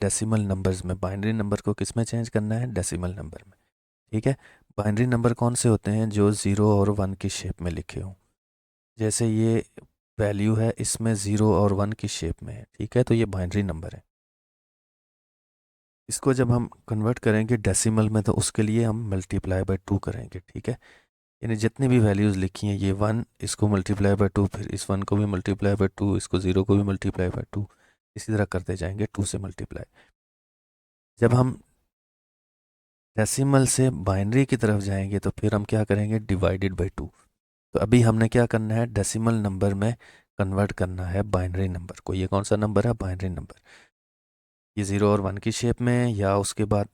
Decimal numbers में, binary number को किस में चेंज करना है, डेसिमल नंबर में। ठीक है, बाइनरी नंबर कौन से होते हैं, जो 0 और 1 की शेप में लिखे हों। जैसे ये वैल्यू है, इसमें 0 और 1 की शेप में है, ठीक है, तो ये बाइनरी नंबर है। इसको जब हम कन्वर्ट करेंगे डेसिमल में तो उसके लिए हम मल्टीप्लाई बाय 2 करेंगे। ठीक है, यानी जितनी भी वैल्यूज़ लिखी हैं, ये 1 इसको मल्टीप्लाई बाय 2, फिर इस 1 को भी मल्टीप्लाई बाय 2, इसको 0 को भी मल्टीप्लाई बाय 2, इसी तरह करते जाएंगे 2 से मल्टीप्लाई। जब हम डेसिमल से बाइनरी की तरफ जाएंगे तो फिर हम क्या करेंगे, डिवाइडेड बाय 2। तो अभी हमने क्या करना है, डेसिमल नंबर में कन्वर्ट करना है बाइनरी नंबर को। ये कौन सा नंबर है, बाइनरी नंबर। ये 0 और 1 की शेप में, या उसके बाद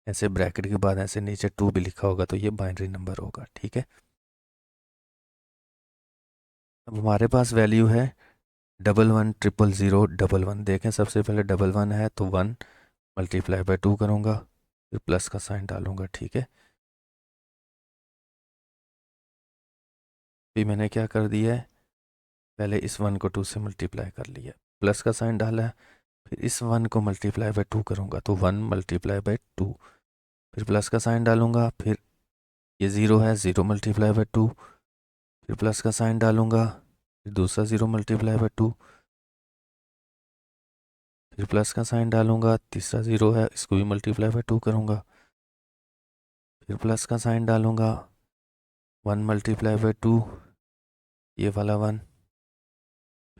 ऐसे ब्रैकेट के बाद ऐसे नीचे 2 भी लिखा होगा, तो ये बाइनरी नंबर होगा। ठीक है, अब हमारे पास वैल्यू है 11100011। देखें, सबसे पहले 11 है तो 1 मल्टीप्लाई बाय 2 करूँगा, फिर प्लस का साइन डालूंगा। ठीक है, फिर मैंने क्या कर दिया है, पहले इस 1 को 2 से मल्टीप्लाई कर लिया, प्लस का साइन डाला है, फिर इस 1 को मल्टीप्लाई बाय 2 करूँगा तो 1 मल्टीप्लाई बाय 2, फिर प्लस का साइन डालूंगा, फिर ये 0 है, 0 मल्टीप्लाई बाय 2, फिर प्लस का साइन डालूंगा, फिर दूसरा 0 मल्टीप्लाई बाय 2, फिर प्लस का साइन डालूंगा, तीसरा 0 है, इसको भी मल्टीप्लाई बाय 2 करूँगा, फिर प्लस का साइन डालूंगा, 1 मल्टीप्लाई बाय 2, ये वाला 1,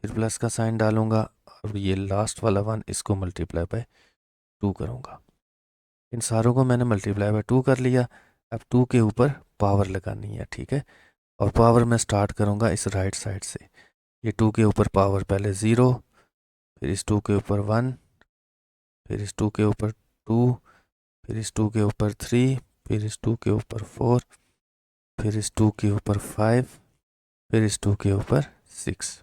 फिर प्लस का साइन डालूंगा, और ये लास्ट वाला 1, इसको मल्टीप्लाई बाय 2 करूँगा। इन सारों को मैंने मल्टीप्लाई बाय 2 कर लिया। अब 2 के ऊपर पावर लगानी है। ठीक है, और पावर मैं स्टार्ट करूँगा इस राइट साइड से। ये 2 के ऊपर पावर पहले 0, फिर इस 2 के ऊपर 1, फिर इस 2 के ऊपर 2, फिर इस 2 के ऊपर 3, फिर इस 2 के ऊपर 4, फिर इस 2 के ऊपर 5, फिर इस 2 के ऊपर 6।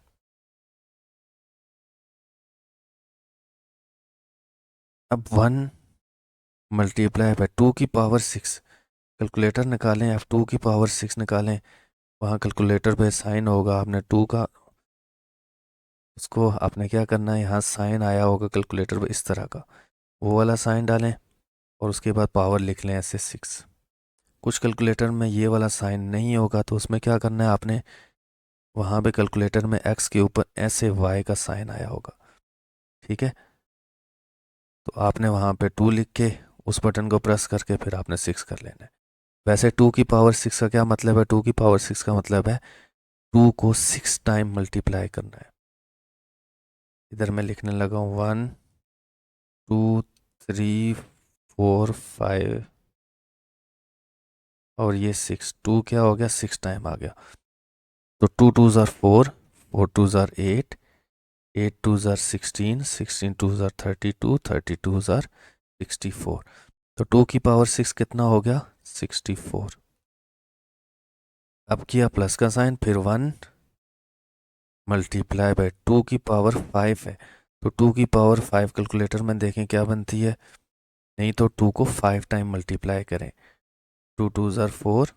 अब 1 मल्टीप्लाई बाय 2 की पावर 6, कैलकुलेटर निकालें, अब 2 की पावर 6 निकालें, वहाँ कैलकुलेटर पे साइन होगा, आपने 2 का उसको आपने क्या करना है, यहाँ साइन आया होगा कैलकुलेटर पे इस तरह का, वो वाला साइन डालें, और उसके बाद पावर लिख लें ऐसे 6। कुछ कैलकुलेटर में ये वाला साइन नहीं होगा, तो उसमें क्या करना है आपने, वहाँ पे कैलकुलेटर में x के ऊपर ऐसे y का साइन आया होगा। ठीक है, तो आपने वहाँ पे 2 लिख के उस बटन को प्रेस करके फिर आपने 6 कर लेना है। वैसे 2 की पावर 6 का क्या मतलब है, 2 की पावर 6 का मतलब है 2 को 6 टाइम मल्टीप्लाई करना है। इधर मैं लिखने लगा हूँ 1 2 3 4 5 और ये 6, 2 क्या हो गया, 6 टाइम आ गया। तो 2 2s are 4, 4 2s are 8, 8 2s are 16, 16 2s are 32, 32s are 64। तो 2 की पावर 6 कितना हो गया, 64। अब किया प्लस का साइन, फिर 1 मल्टीप्लाई बाय 2 की पावर 5 है, तो 2 की पावर 5 कैलकुलेटर में देखें क्या बनती है, नहीं तो 2 को 5 टाइम मल्टीप्लाई करें। 2 2s are 4,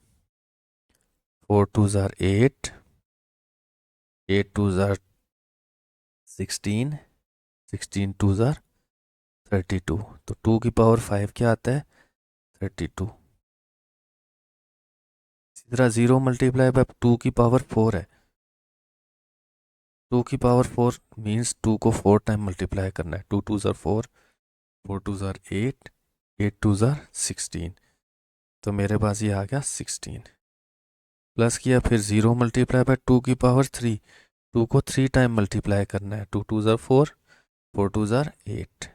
4 2s are 8, 8 2s are 16, 16 2s are 32। तो 2 की पावर 5 क्या आता है, 32। इसी तरह 0 मल्टीप्लाई बाय 2 की पावर 4 है, 2 की पावर 4 मीन्स 2 को 4 टाइम मल्टीप्लाई करना है। 2 2s are 4, 4 2s are 8, 8 2s are 16। तो मेरे पास ये आ गया 16। प्लस किया, फिर 0 मल्टीप्लाई बाय 2 की पावर 3, 2 को 3 टाइम मल्टीप्लाई करना है। 2 2s are 4, 4 2s are 8।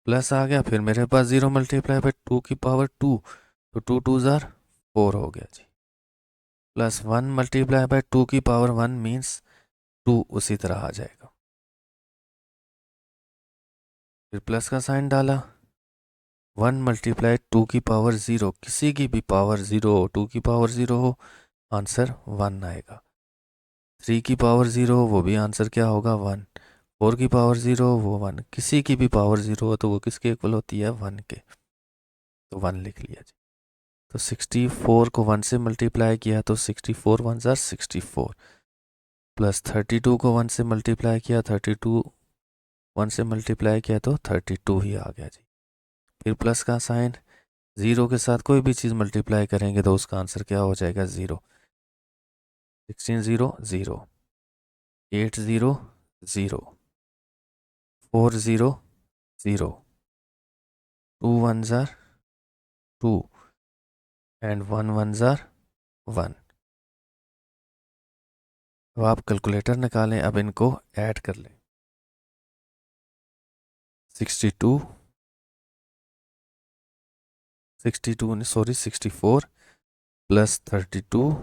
Plus आ गया, फिर मेरे पास 0 मल्टीप्लाई बाय 2 की पावर 2, तो 2 2s are 4 हो गया जी। प्लस 1 मल्टीप्लाई बाय 2 की पावर 1 मीन्स 2 उसी तरह आ जाएगा। फिर प्लस का साइन डाला, 1 मल्टीप्लाई 2 की पावर 0, किसी की भी पावर 0 हो, 2 की पावर 0 हो, आंसर 1 आएगा। 3 की पावर 0 हो, वो भी आंसर क्या होगा, 1। 4 की पावर 0 हो, वो 1। किसी की भी पावर 0 हो तो वो किसके इक्वल होती है, 1 के। तो 1 लिख लिया जी। तो 64 को 1 से मल्टीप्लाई किया तो 64 1s are 64, प्लस 32 को 1 से मल्टीप्लाई किया, 32 1 से मल्टीप्लाई किया तो 32 ही आ गया जी। फिर प्लस का साइन, 0 के साथ कोई भी चीज़ मल्टीप्लाई करेंगे तो उसका आंसर क्या हो जाएगा 0। 16 0 0, 8 0 0, 4 0 0, 2 1s are 2 and 1 1s are 1। अब आप कैलकुलेटर निकालें, अब इनको ऐड कर लें। 62 64 प्लस 32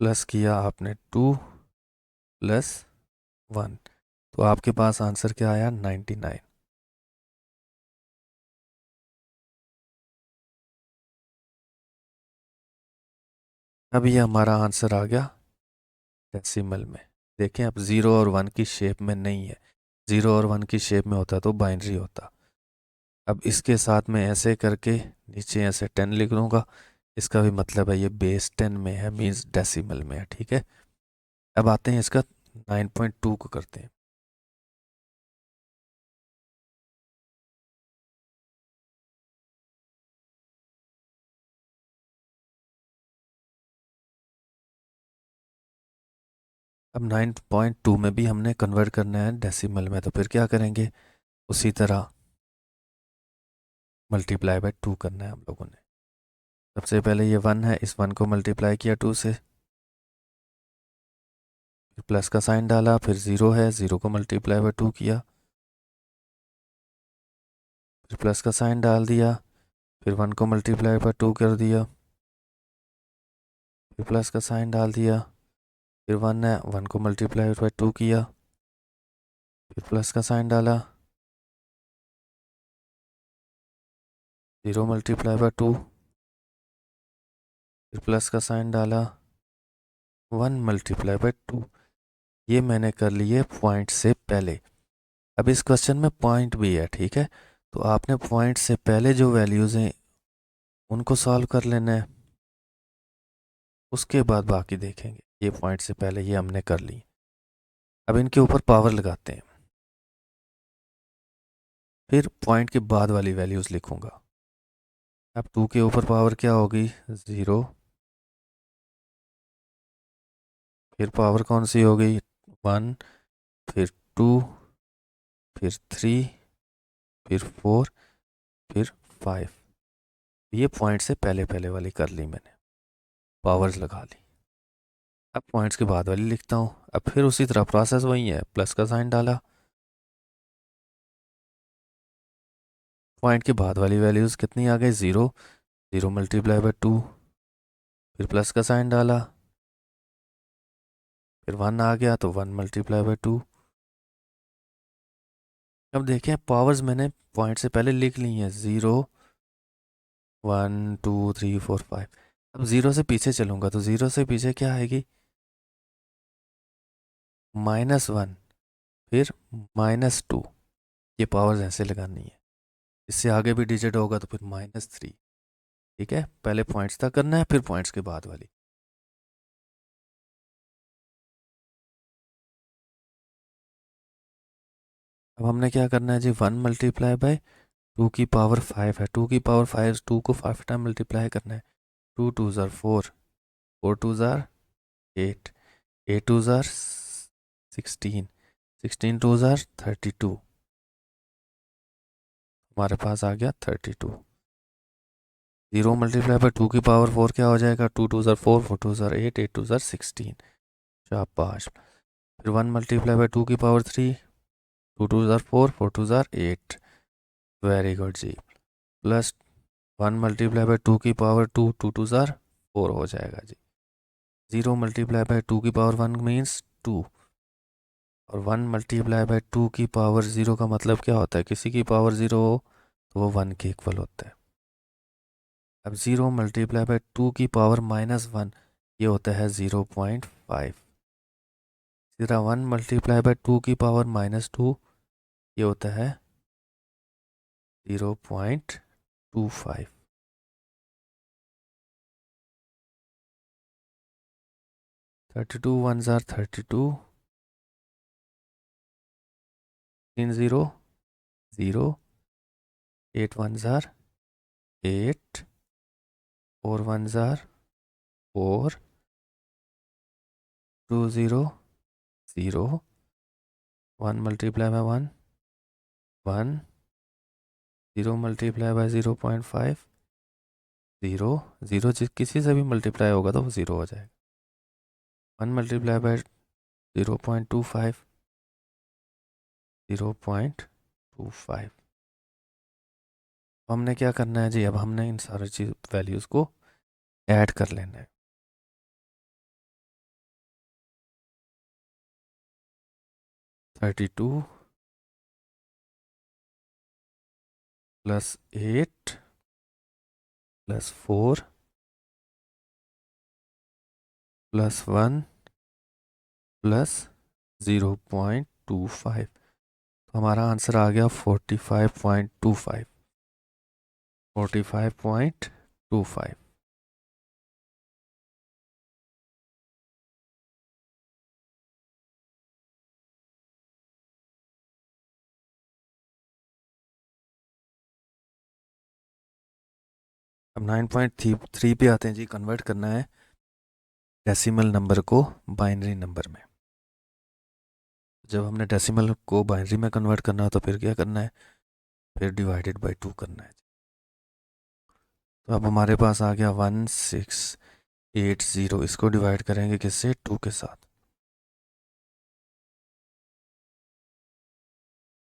प्लस किया आपने 2 प्लस 1, तो आपके पास आंसर क्या आया 99। अब ये हमारा आंसर आ गया डेसिमल में। देखें अब 0 और 1 की शेप में नहीं है, 0 और 1 की शेप में होता तो बाइनरी होता। अब इसके साथ में ऐसे करके नीचे ऐसे 10 लिख लूँगा, इसका भी मतलब है ये बेस 10 में है, मीन्स डेसिमल में है। ठीक है, अब आते हैं इसका 9.2 को करते हैं। अब 9.2 में भी हमने कन्वर्ट करना है डेसिमल में, तो फिर क्या करेंगे, उसी तरह मल्टीप्लाई बाय 2 करना है हम लोगों ने। सबसे पहले ये 1 है, इस 1 को मल्टीप्लाई किया 2 से, फिर प्लस का साइन डाला, फिर 0 है, 0 को मल्टीप्लाई बाय 2 किया, फिर प्लस का साइन डाल दिया, फिर 1 को मल्टीप्लाई बाय 2 कर दिया, फिर प्लस का साइन डाल दिया, फिर 1 है, 1 को मल्टीप्लाई बाय 2 किया, फिर प्लस का साइन डाला, 0 मल्टीप्लाई बाय 2, फिर प्लस का साइन डाला, 1 मल्टीप्लाई बाय 2। ये मैंने कर लिए पॉइंट से पहले। अब इस क्वेश्चन में पॉइंट भी है, ठीक है, तो आपने पॉइंट से पहले जो वैल्यूज़ हैं उनको सॉल्व कर लेना है, उसके बाद बाकी देखेंगे। ये पॉइंट से पहले ये हमने कर ली। अब इनके ऊपर पावर लगाते हैं, फिर पॉइंट के बाद वाली वैल्यूज़ लिखूंगा। अब 2 के ऊपर पावर क्या होगी 0, फिर पावर कौन सी हो गई 1, फिर 2, फिर 3, फिर 4, फिर 5। ये पॉइंट से पहले पहले वाली कर ली मैंने, पावर्स लगा ली। अब पॉइंट्स के बाद वाली लिखता हूँ। अब फिर उसी तरह प्रोसेस वही है, प्लस का साइन डाला, पॉइंट के बाद वाली वैल्यूज़ कितनी आ गई 0, 0 मल्टीप्लाई बाय 2, फिर प्लस का साइन डाला, फिर 1 आ गया तो 1 मल्टीप्लाई बाय 2। अब देखें पावर्स मैंने पॉइंट से पहले लिख ली हैं 0 1 2 3 4 5। अब 0 से पीछे चलूँगा तो 0 से पीछे क्या आएगी -1, फिर -2। ये पावर्स ऐसे लगानी है, इससे आगे भी डिजिट होगा तो फिर -3। ठीक है, पहले पॉइंट्स तक करना है, फिर पॉइंट्स के बाद वाली। अब हमने क्या करना है जी 1 मल्टीप्लाई बाय 2 की पावर 5 है, 2 की पावर 5, 2 को 5 टाइम मल्टीप्लाई करना है। 2 2 ज़ार 4, 4 2 ज़ार 8, 8 2 ज़ार 16, 16 2 ज़ार 32। हमारे पास आ गया 32। 0 मल्टीप्लाई बाय 2 की पावर 4 क्या हो जाएगा 2 2 ज़ार 4, 4 2 ज़ार 8, 8 2 ज़ार 16। शाबाश। फिर 1 मल्टीप्लाई बाय 2 की पावर 3, 2 2 ज़ार 4, 4 2 ज़ार 8। वेरी गुड जी। प्लस 1 मल्टीप्लाई बाय 2 की पावर 2, 2 2 ज़ार 4 हो जाएगा जी। 0 मल्टीप्लाई बाय 2 की पावर 1 मीन्स 2, और 1 मल्टीप्लाई बाय 2 की पावर 0 का मतलब क्या होता है, किसी की पावर 0 हो तो वो 1 के इक्वल होता है। अब 0 मल्टीप्लाई बाय 2 की पावर -1, ये होता है 0.5। सीधा 1 मल्टीप्लाई बाय 2 की पावर -2, ये होता है 0.25। 32 1 ज़ार 32, 16 0 0, 8 1s are 8, 4 1s are 4, 2 0 0, 1 multiply by 1 1, 0 multiply by 0.5 0, 0 किसी से भी मल्टीप्लाई होगा तो वो 0 हो जाएगा। 1 मल्टीप्लाई बाय 0.25 0.25। हमने क्या करना है जी, अब हमने इन सारी चीज़ वैल्यूज़ को ऐड कर लेना है। Thirty two plus 8 plus 4 plus 1 plus 0.25, तो हमारा आंसर आ गया 45.25। 45.25। अब 9.3 पे आते हैं जी। कन्वर्ट करना है डेसिमल नंबर को बाइनरी नंबर में। जब हमने डेसिमल को बाइनरी में कन्वर्ट करना है तो फिर क्या करना है, फिर डिवाइडेड बाय 2 करना है। तो अब हमारे पास आ गया 1680। इसको डिवाइड करेंगे किससे, 2 के साथ।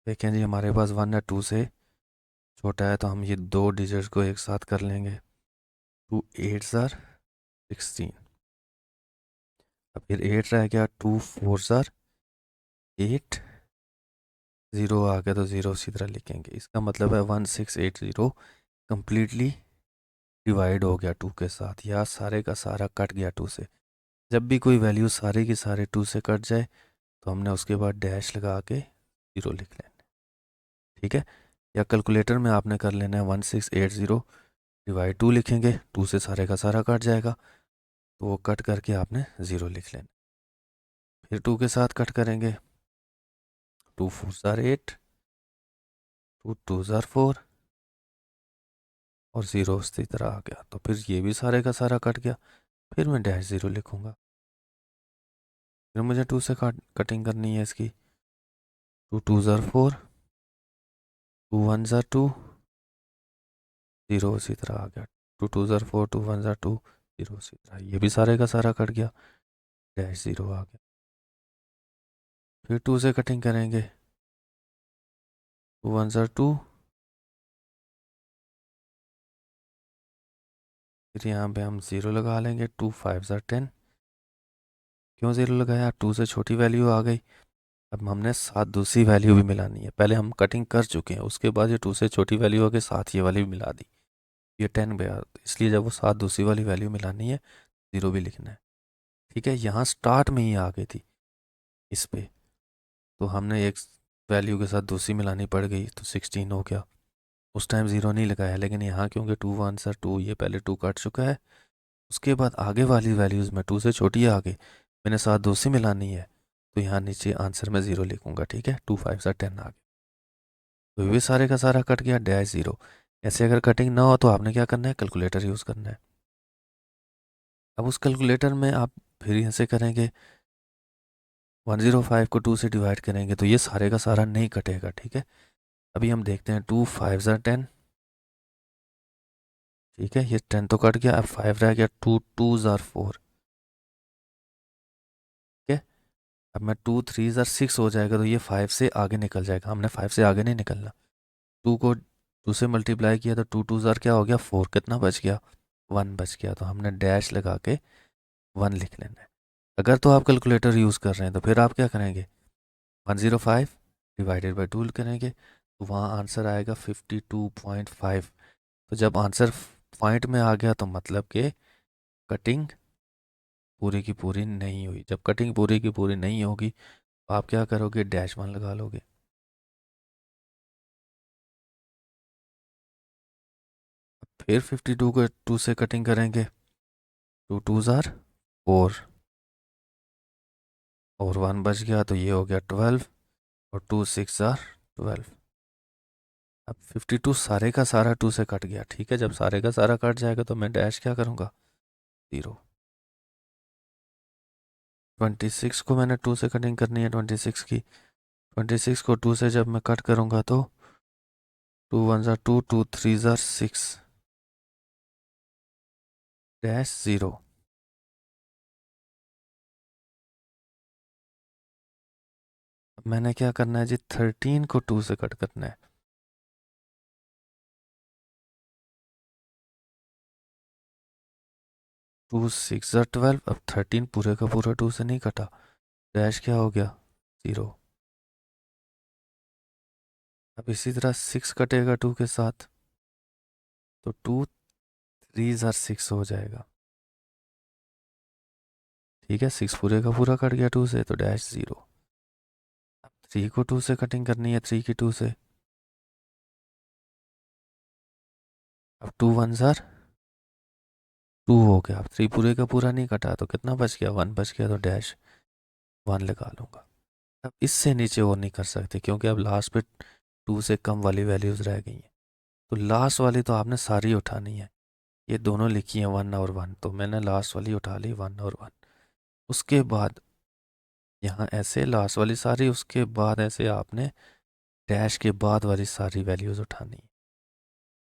देखें जी, हमारे पास 1 या 2 से छोटा है तो हम ये दो डिजिट्स को एक साथ कर लेंगे। 2 8s are 16। अब फिर 8 रह गया, 2 4s are 8, 0 आ गया तो 0 उसी तरह लिखेंगे। इसका मतलब है 1680 कम्प्लीटली डिवाइड हो गया 2 के साथ, या सारे का सारा कट गया 2 से। जब भी कोई वैल्यू सारे की सारे 2 से कट जाए तो हमने उसके बाद डैश लगा के 0 लिख लेना, ठीक है। या कैलकुलेटर में आपने कर लेना है 1680 डिवाइड 2 लिखेंगे, 2 से सारे का सारा कट जाएगा तो वो कट करके आपने 0 लिख लेना। फिर 2 के साथ कट करेंगे, 2 4s are 8, 2 2s are 4 और 0 उसी तरह आ गया। तो फिर ये भी सारे का सारा कट गया, फिर मैं डैश 0 लिखूंगा। फिर मुझे 2 से कटिंग करनी है इसकी। 2 2s are 4, 2 1s are 2, 0 उसी तरह आ गया। 2 2s are 4, 2 1s are 2, 0 उसी तरह। ये भी सारे का सारा कट गया, डैश 0 आ गया। फिर 2 से कटिंग करेंगे, 2 1s are 2, फिर यहाँ पे हम 0 लगा लेंगे। 2 5s are 10। क्यों 0 लगाया, 2 से छोटी वैल्यू आ गई। अब हमने साथ दूसरी वैल्यू भी मिलानी है। पहले हम कटिंग कर चुके हैं, उसके बाद ये 2 से छोटी वैल्यू आ गई, साथ ये वाली भी मिला दी, ये 10 पे आ। इसलिए जब वो साथ दूसरी वाली वैल्यू मिलानी है, 0 भी लिखना है, ठीक है। यहाँ स्टार्ट में ही आ गई थी इस पे, तो हमने एक वैल्यू के साथ दूसरी मिलानी पड़ गई तो 16 हो गया। उस टाइम 0 नहीं लगाया, लेकिन यहाँ क्योंकि 2 1 सर 2, ये पहले 2 काट चुका है, उसके बाद आगे वाली वैल्यूज़ में 2 से छोटी आ गई, मैंने साथ दूसरी मिलानी है, तो यहाँ नीचे आंसर में 0 लिखूंगा, ठीक है। 2 5 सर 10 आ गया, तो ये भी सारे का सारा कट गया, डैश 0। ऐसे अगर कटिंग ना हो तो आपने क्या करना है, कैलकुलेटर यूज़ करना है। अब उस कैलकुलेटर में आप फिर ऐसे करेंगे, 105 को 2 से डिवाइड करेंगे तो ये सारे का सारा नहीं कटेगा, ठीक है। अभी हम देखते हैं, 2 5s are 10, ठीक है, ये 10 तो कट गया, अब 5 रह गया, 2 2s are 4, ठीक है। अब मैं 2 3s are 6 हो जाएगा, तो ये 5 से आगे निकल जाएगा। हमने 5 से आगे नहीं निकलना। 2 को 2 से मल्टीप्लाई किया तो 2 2s are क्या हो गया, 4, कितना बच गया, 1 बच गया, तो हमने डैश लगा के 1 लिख लेना है। अगर तो आप कैलकुलेटर यूज़ कर रहे हैं तो फिर आप क्या करेंगे, 105 डिवाइडेड बाई 2 करेंगे, तो वहाँ आंसर आएगा 52.5। तो जब आंसर पॉइंट में आ गया तो मतलब कि कटिंग पूरी की पूरी नहीं हुई। जब कटिंग पूरी की पूरी नहीं होगी तो आप क्या करोगे, डैश 1 लगा लोगे। फिर 52 को 2 से कटिंग करेंगे, 2 2s are 4 और 1 बच गया, तो ये हो गया 12 और 2 6 are 12। अब 52 सारे का सारा 2 से कट गया, ठीक है। जब सारे का सारा कट जाएगा तो मैं डैश क्या करूँगा, 0। 26 को मैंने 2 से कटिंग करनी है, 26 की। 26 को 2 से जब मैं कट करूँगा तो 2 1 2, 2 3 6 डैश 0। अब मैंने क्या करना है जी, 13 को 2 से कट करना है। 2 6 12। अब 13 पूरे का पूरा 2 से नहीं कटा, डैश क्या हो गया, 0। अब इसी तरह 6 कटेगा 2 के साथ तो 2 3 6 हो जाएगा, ठीक है। 6 पूरे का पूरा कट गया 2 से तो डैश 0। अब 3 को 2 से कटिंग करनी है, 3 की 2 से। अब 2 1 2 हो गया। अब 3 पूरे का पूरा नहीं कटा तो कितना बच गया, 1 बच गया तो डैश 1 लगा लूँगा। अब इससे नीचे और नहीं कर सकते क्योंकि अब लास्ट पे 2 से कम वाली वैल्यूज़ रह गई हैं। तो लास्ट वाली तो आपने सारी उठानी है, ये दोनों लिखी हैं 1 और 1, तो मैंने लास्ट वाली उठा ली 1 और 1। उसके बाद यहाँ ऐसे लास्ट वाली सारी, उसके बाद ऐसे आपने डैश के बाद वाली सारी वैल्यूज़ उठानी है।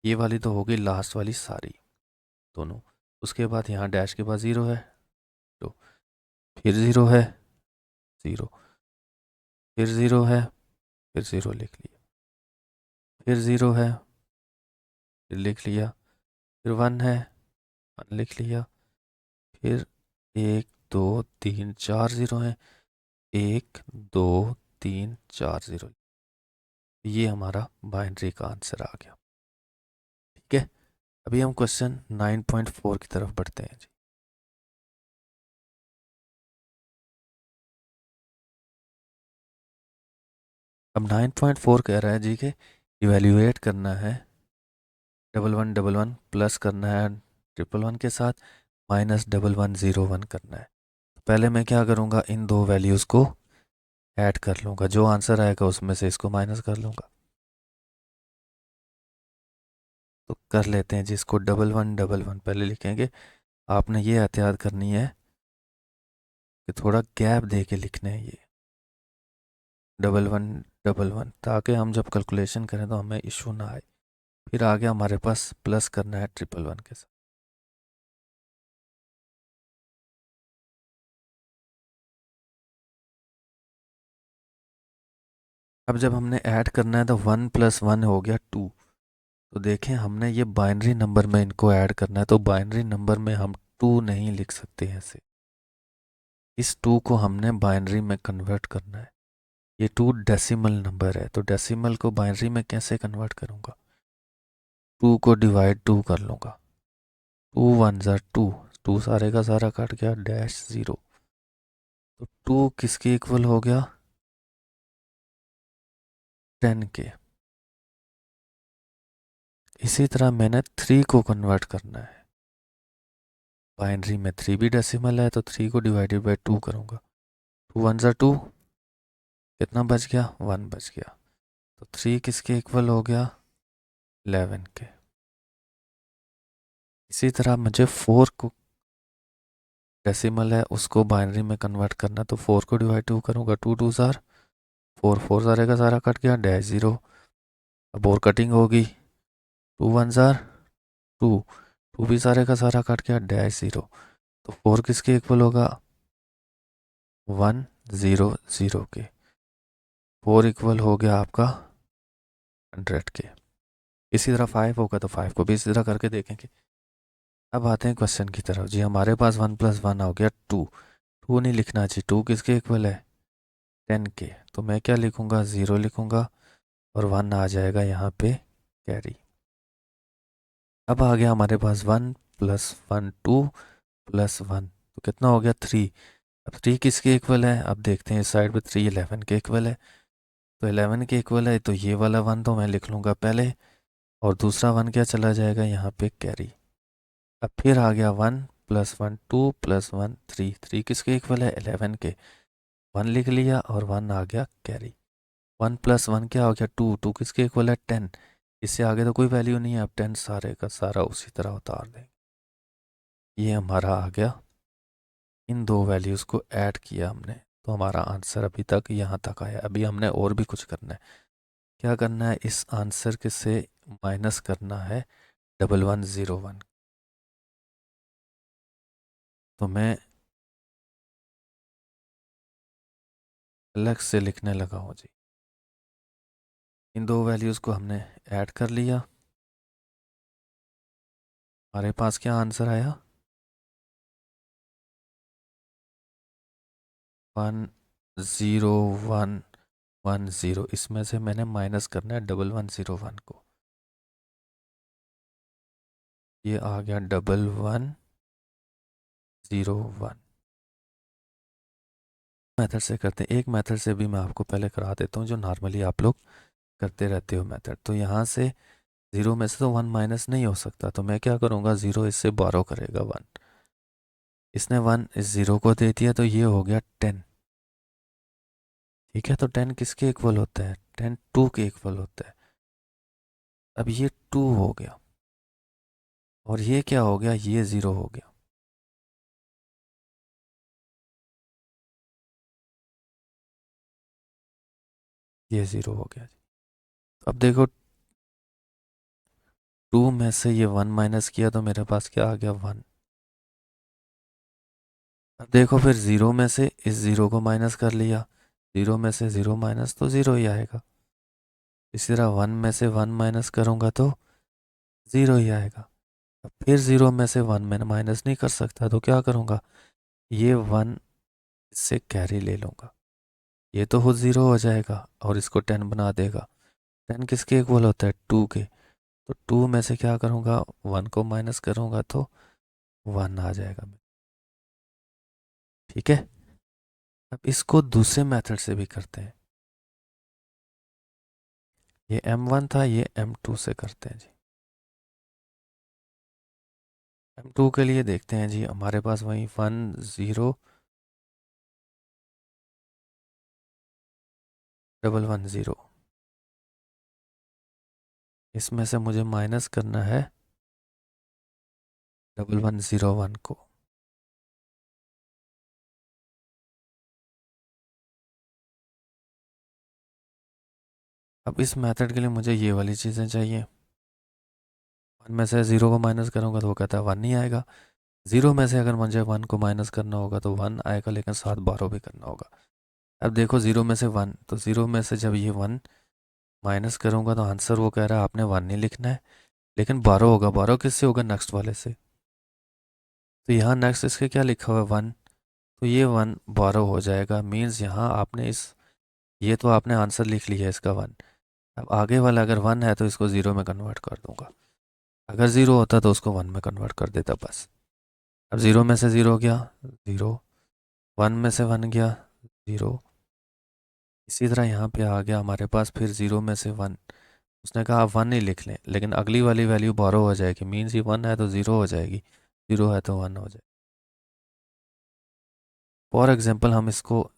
ये वाली तो होगी लास्ट वाली सारी दोनों। उसके बाद यहाँ डैश के बाद 0 है तो फिर 0 है, 0, फिर 0 है, फिर 0 लिख लिया, फिर 0 है, फिर लिख लिया, फिर 1 है, 1 लिख लिया, फिर 1 2 3 4 0 है, 1 2 3 4 0। ये हमारा बाइनरी का आंसर आ गया, ठीक है। अभी हम क्वेश्चन 9.4 की तरफ बढ़ते हैं जी। अब 9.4 कह रहा है जी कि इवेल्युएट करना है 1111 प्लस करना है 111 के साथ माइनस 1101 करना है। पहले मैं क्या करूँगा, इन दो वैल्यूज़ को ऐड कर लूँगा, जो आंसर आएगा उसमें से इसको माइनस कर लूँगा। तो कर लेते हैं जिसको 1111 पहले लिखेंगे। आपने ये एहतियात करनी है कि थोड़ा गैप दे के लिखने हैं ये 1111, ताकि हम जब कैलकुलेशन करें तो हमें इशू ना आए। फिर आगे हमारे पास प्लस करना है 111 के साथ। अब जब हमने ऐड करना है तो 1 + 1 हो गया 2। तो देखें हमने ये बाइनरी नंबर में इनको ऐड करना है, तो बाइनरी नंबर में हम 2 नहीं लिख सकते हैं ऐसे। इस 2 को हमने बाइनरी में कन्वर्ट करना है। ये 2 डेसिमल नंबर है, तो डेसिमल को बाइनरी में कैसे कन्वर्ट करूँगा, 2 को डिवाइड 2 कर लूँगा। 2 1 2, 2 सारे का सारा कट गया, डैश 0। तो 2 किसके इक्वल हो गया, 10 के। इसी तरह मैंने 3 को कन्वर्ट करना है बाइनरी में। 3 भी डेसिमल है तो 3 को डिवाइडेड बाई 2 करूँगा। 2 1 2, कितना बच गया, 1 बच गया। तो 3 किसके इक्वल हो गया, 11 के। इसी तरह मुझे 4 को डेसिमल है उसको बाइनरी में कन्वर्ट करना, तो 4 को डिवाइड 2 करूँगा। 2 2 4, 4 4 सारे का सारा कट गया, डैश 0। अब और कटिंग होगी, 2 1 2, 2 भी सारे का सारा कट गया, डैश 0। तो 4 किसके इक्वल होगा, 1 0 0 के। 4 इक्वल हो गया आपका 100 के। इसी तरह 5 होगा तो 5 को भी इसी तरह करके देखेंगे। अब आते हैं क्वेश्चन की तरफ जी। हमारे पास 1 + 1 हो गया 2। 2 नहीं लिखना चाहिए, 2 किसके इक्वल है, 10 के। तो मैं क्या लिखूँगा, 0 लिखूँगा और 1 आ जाएगा यहाँ पे कैरी। अब आ गया हमारे पास 1 + 1 2 + 1, तो कितना हो गया 3। अब 3 किसके इक्वल है, अब देखते हैं इस साइड पे 3 11 के इक्वल है। तो 11 के इक्वल है तो ये वाला 1 तो मैं लिख लूँगा पहले, और दूसरा 1 क्या चला जाएगा यहाँ पे कैरी। अब फिर आ गया 1 + 1 2 + 1 3, 3 किसके इक्वल है, 11 के। 1 लिख लिया और 1 आ गया कैरी। 1 + 1 क्या हो गया 2, 2 किसके इक्वल है 10। इससे आगे तो कोई वैल्यू नहीं है, अब 10 सारे का सारा उसी तरह उतार देंगे। ये हमारा आ गया, इन दो वैल्यूज़ को ऐड किया हमने, तो हमारा आंसर अभी तक यहाँ तक आया। अभी हमने और भी कुछ करना है। क्या करना है, इस आंसर के से माइनस करना है 1101। तो मैं अलग से लिखने लगा हूँ जी। इन दो वैल्यूज़ को हमने ऐड कर लिया। हमारे पास क्या आंसर आया, 10110। इसमें से मैंने माइनस करना है 1101 को। ये आ गया 1101। मेथड से करते हैं, एक मेथड से भी मैं आपको पहले करा देता हूँ जो नॉर्मली आप लोग करते रहते हो मेथड। तो यहाँ से 0 में से तो 1 माइनस नहीं हो सकता, तो मैं क्या करूँगा, 0 इससे बारो करेगा 1। इसने 1 इस 0 को दे दिया, तो ये हो गया 10। ठीक है, तो 10 किसके इक्वल होता है, 10 2 के इक्वल होता है। अब ये 2 हो गया, और ये क्या हो गया, ये 0 हो गया। ये 0 हो गया। अब देखो 2 में से ये 1 माइनस किया, तो मेरे पास क्या आ गया 1। अब देखो फिर 0 में से इस 0 को माइनस कर लिया, 0 में से 0 माइनस तो 0 ही आएगा। इसी तरह 1 में से 1 माइनस करूँगा तो 0 ही आएगा। अब फिर 0 में से 1 मैंने माइनस नहीं कर सकता, तो क्या करूँगा, ये 1 इससे कैरी ले लूँगा, ये तो खुद 0 हो जाएगा और इसको 10 बना देगा। 10 किसके इक्वल होता है 2 के, तो 2 में से क्या करूँगा, 1 को माइनस करूँगा तो 1 आ जाएगा। ठीक है, अब इसको दूसरे मेथड से भी करते हैं। ये M1 था, ये M2 से करते हैं जी। M2 के लिए देखते हैं जी, हमारे पास वही 10110। इसमें से मुझे माइनस करना है 1101 को। अब इस मेथड के लिए मुझे ये वाली चीज़ें चाहिए। 1 में से 0 को माइनस करूँगा तो वो कहता है 1 नहीं आएगा। 0 में से अगर मुझे 1 को माइनस करना होगा तो 1 आएगा, लेकिन साथ 12 भी करना होगा। अब देखो 0 में से 1, तो 0 में से जब ये 1 माइनस करूँगा तो आंसर वो कह रहा है आपने 1 नहीं लिखना है, लेकिन 12 होगा। 12 किससे होगा, नेक्स्ट वाले से। तो यहाँ नेक्स्ट इसके क्या लिखा हुआ है 1, तो ये 1 12 हो जाएगा। मीन्स यहाँ आपने ये तो आपने आंसर लिख लिया है इसका 1। अब आगे वाला अगर 1 है तो इसको 0 में कन्वर्ट कर दूंगा, अगर 0 होता तो उसको 1 में कन्वर्ट कर देता बस। अब 0 में से 0 गया 0, 1 में से 1 गया 0। इसी तरह यहाँ पे आ गया हमारे पास फिर 0 में से 1। उसने कहा आप 1 ही लिख लें, लेकिन अगली वाली वैल्यू 12 हो जाएगी। मीन्स ये 1 है तो 0 हो जाएगी, 0 है तो 1 हो जाएगी। फॉर एग्जाम्पल हम इसको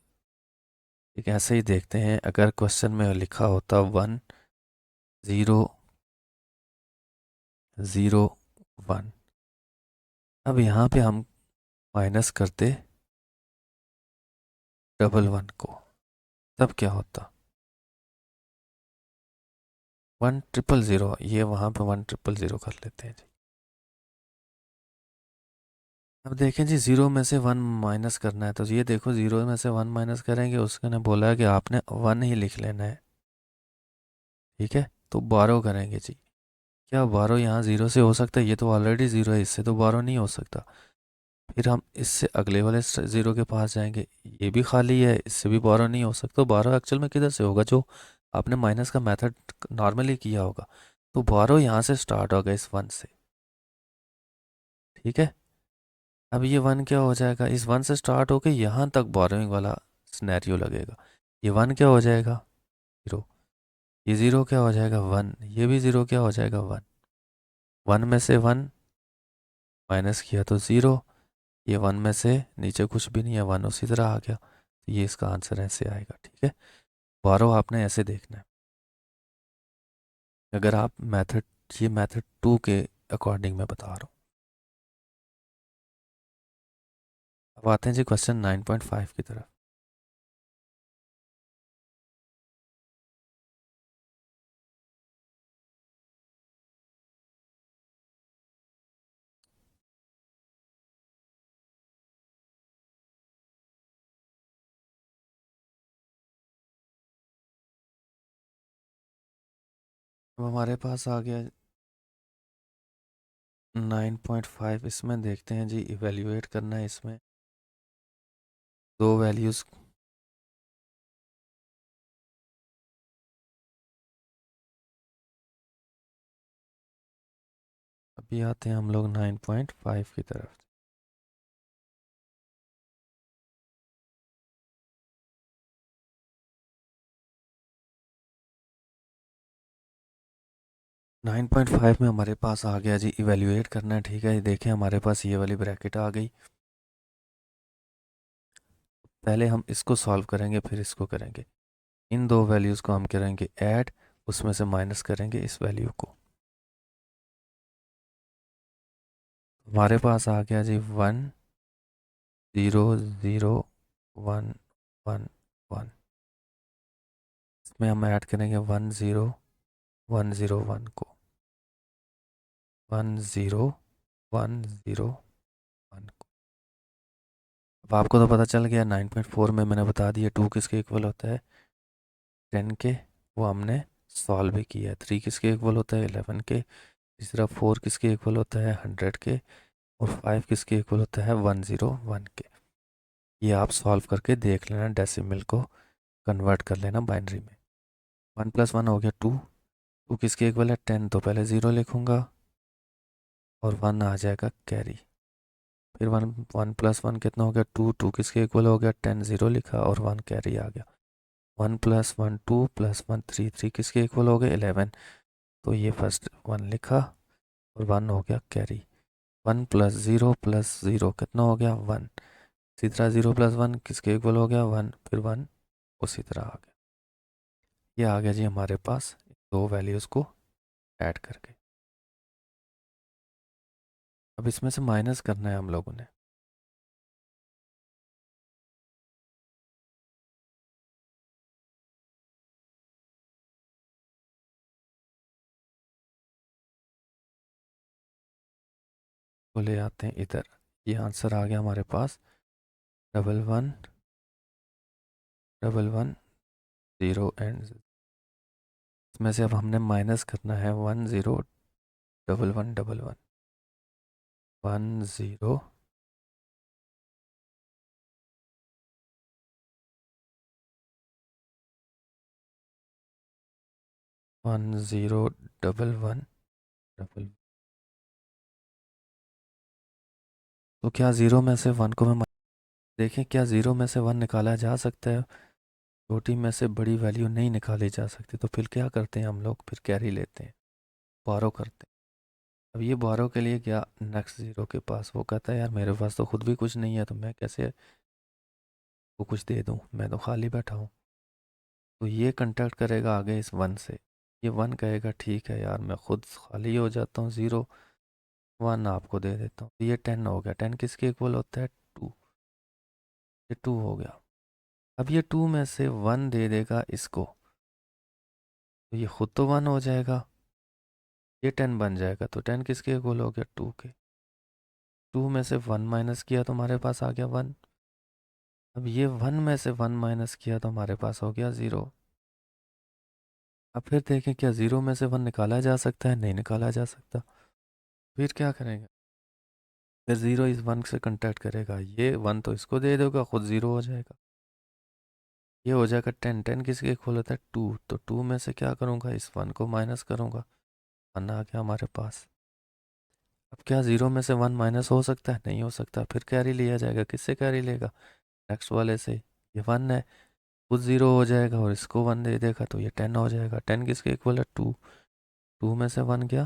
एक ऐसे ही देखते हैं। अगर क्वेश्चन में लिखा होता 1 0 0 1, अब यहाँ पे हम माइनस करते 11 को, तब क्या होता 1000। ये वहाँ पे 1000 कर लेते हैं जी। अब देखें जी, 0 में से 1 माइनस करना है, तो ये देखो 0 में से 1 माइनस करेंगे, उसने बोला है कि आपने 1 ही लिख लेना है। ठीक है, तो 12 करेंगे जी। क्या 12 यहाँ 0 से हो सकता है, ये तो ऑलरेडी 0 है, इससे तो 12 नहीं हो सकता। फिर हम इससे अगले वाले 0 के पास जाएंगे, ये भी खाली है, इससे भी 12 नहीं हो सकता। तो 12 एक्चुअल में किधर से होगा, जो आपने माइनस का मेथड नॉर्मली किया होगा। तो 12 यहाँ से स्टार्ट होगा इस 1 से। ठीक है, अब ये 1 क्या हो जाएगा, इस 1 से स्टार्ट होके यहाँ तक बोरोइंग वाला सिनेरियो लगेगा। ये 1 क्या हो जाएगा 0, ये 0 क्या हो जाएगा 1, ये भी 0 क्या हो जाएगा 1। 1 में से 1 माइनस किया तो 0, ये 1 में से नीचे कुछ भी नहीं है, 1 उसी तरह आ गया। तो ये इसका आंसर ऐसे आएगा। ठीक है, बारो आपने ऐसे देखना है। अगर आप मेथड, ये मेथड 2 के अकॉर्डिंग मैं बता रहा हूँ। अब आते हैं जी क्वेश्चन 9.5 की तरफ। अब हमारे पास आ गया 9.5। इसमें देखते हैं जी, इवेल्युएट करना है इसमें दो वैल्यूज़। अभी आते हैं हम लोग 9.5 की तरफ। 9.5 में हमारे पास आ गया जी, इवेल्युएट करना है। ठीक है, ये देखें हमारे पास ये वाली ब्रैकेट आ गई। पहले हम इसको सॉल्व करेंगे, फिर इसको करेंगे। इन दो वैल्यूज़ को हम करेंगे ऐड, उसमें से माइनस करेंगे इस वैल्यू को। हमारे पास आ गया जी 1 0 0 1 1 1। इसमें हम ऐड करेंगे 1 0 1 0 1 को। 1 0 1 0 1 को। अब आपको तो पता चल गया 9.4 में मैंने बता दिया 2 किसके इक्वल होता है, 10 के। वो हमने सॉल्व भी किया है। 3 किसके इक्वल होता है, 11 के। तीसरा 4 किसके इक्वल होता है, 100 के। और 5 किसके इक्वल होता है, 101 के। ये आप सॉल्व करके देख लेना, डेसिमल को कन्वर्ट कर लेना बाइनरी में। 1 + 1 हो गया 2। 2 किसके इक्वल है, 10। तो पहले 0 लिखूंगा और 1 आ जाएगा कैरी। फिर 1 + 1 कितना हो गया, 2। 2 किसके इक्वल हो गया, 10। 0 लिखा और 1 कैरी आ गया। 1 + 1 2 + 1 3। 3 किसके इक्वल हो गए, 11। तो ये फर्स्ट 1 लिखा और 1 हो गया कैरी। 1 + 0 + 0 कितना हो गया, 1। इसी तरह 0 + 1 किसके इक्वल हो गया, 1। फिर 1 उसी तरह आ गया। ये आ गया जी हमारे पास दो वैल्यूज़ को ऐड करके। अब इसमें से माइनस करना है हम लोगों ने। तो ले आते हैं इधर। ये आंसर आ गया हमारे पास 11 11 0 एंड। इसमें से अब हमने माइनस करना है 10 11 11 10 10 11 11। तो क्या ज़ीरो में से वन को मैं देखें, क्या ज़ीरो में से वन निकाला जा सकता है। छोटी में से बड़ी वैल्यू नहीं निकाली जा सकती, तो फिर क्या करते हैं हम लोग, फिर कैरी लेते हैं, बारो करते हैं। अब ये बारो के लिए क्या, नेक्स्ट ज़ीरो के पास वो कहता है यार मेरे पास तो खुद भी कुछ नहीं है, तो मैं कैसे वो कुछ दे दूँ, मैं तो खाली बैठा हूँ। तो ये कंटेक्ट करेगा आगे इस वन से। ये वन कहेगा ठीक है यार मैं खुद खाली हो जाता हूँ, 0 1 आपको दे देता हूँ। तो ये 10 हो गया। 10 किसके इक्वल होता है, 2। ये 2 हो गया। अब ये 2 में से 1 दे देगा इसको, तो ये खुद तो 1 हो जाएगा। ये 10 बन जाएगा। तो 10 किसके इक्वल हो गया, 2 के। 2 में से 1 माइनस किया तो हमारे पास आ गया 1। अब ये 1 में से 1 माइनस किया तो हमारे पास हो गया 0। अब फिर देखें क्या 0 में से 1 निकाला जा सकता है, नहीं निकाला जा सकता। फिर क्या करेंगे, फिर 0 इस 1 से कंटेक्ट करेगा, ये 1 तो इसको दे देगा, खुद 0 हो जाएगा। ये हो जाएगा 10। 10 किसके इक्वल होता है, 2। तो 2 में से क्या करूँगा, इस 1 को माइनस करूँगा, 1 आ गया हमारे पास। अब क्या 0 में से 1 माइनस हो सकता है, नहीं हो सकता। फिर कैरी लिया जाएगा, किससे कैरी लेगा, नेक्स्ट वाले से। ये 1 है, खुद 0 हो जाएगा और इसको 1 दे देगा, तो ये 10 हो जाएगा। 10 किसके इक्वल है, 2। 2 में से 1 गया,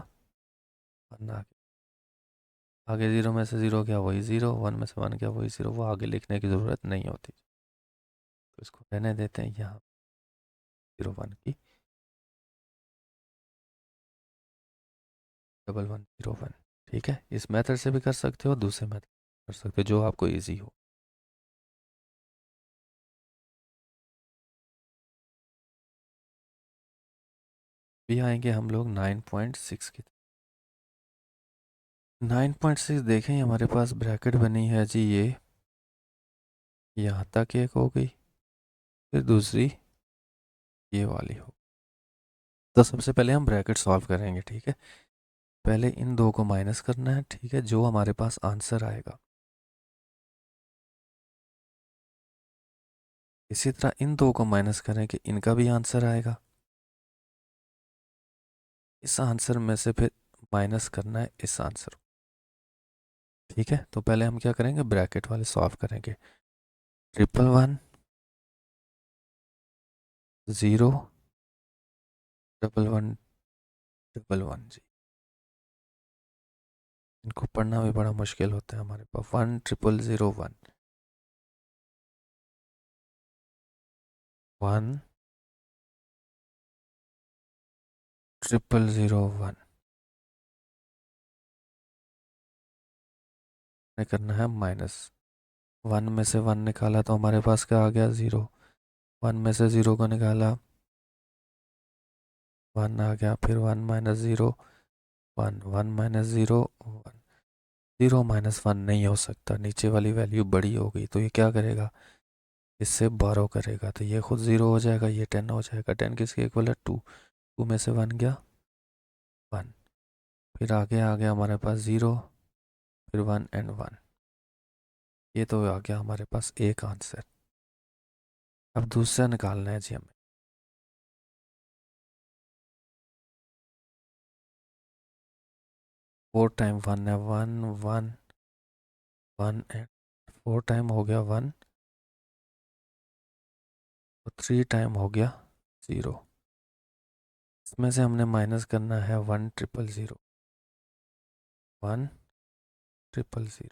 1 आ गया। आगे 0 में से 0 गया, वही 0। 1 में से 1 गया, वही 0। वो आगे लिखने की ज़रूरत नहीं होती। तो इसको रहने देते हैं यहाँ। 01 की 1101। ठीक है, इस मेथड से भी कर सकते हो, दूसरे मेथड कर सकते हो, जो आपको इजी हो। भी आएंगे हम लोग 9.6 की। 9.6 देखें, हमारे पास ब्रैकेट बनी है जी, ये यहाँ तक एक हो गई, फिर दूसरी ये वाली हो। तो सबसे पहले हम ब्रैकेट सॉल्व करेंगे। ठीक है, पहले इन दो को माइनस करना है। ठीक है, जो हमारे पास आंसर आएगा, इसी तरह इन दो को माइनस करें कि इनका भी आंसर आएगा। इस आंसर में से फिर माइनस करना है इस आंसर को। ठीक है, तो पहले हम क्या करेंगे, ब्रैकेट वाले सॉल्व करेंगे। 111 0 11 11 जी। इनको पढ़ना भी बड़ा मुश्किल होता है हमारे पास। 10001 10001 ने करना है माइनस। 1 में से 1 निकाला तो हमारे पास क्या आ गया, 0। 1 में से 0 को निकाला, 1 आ गया, फिर 1 माइनस 0 1, 1 माइनस 0 1। 0 माइनस 1 नहीं हो सकता, नीचे वाली वैल्यू बड़ी हो गई, तो ये क्या करेगा, इससे बारो करेगा, तो ये खुद 0 हो जाएगा, ये 10 हो जाएगा। 10 किसके इक्वल है, 2। 2 में से 1 गया 1, फिर आगे आ गया हमारे पास 0, फिर 1 एंड 1। ये तो आ गया हमारे पास एक आंसर। अब दूसरा निकालना है जी हमें। 4 टाइम 1 है 1 1 1 एंड 4 टाइम हो गया 1, तो 3 टाइम हो गया 0। इसमें से हमने माइनस करना है 1,000,000। 1,000,000।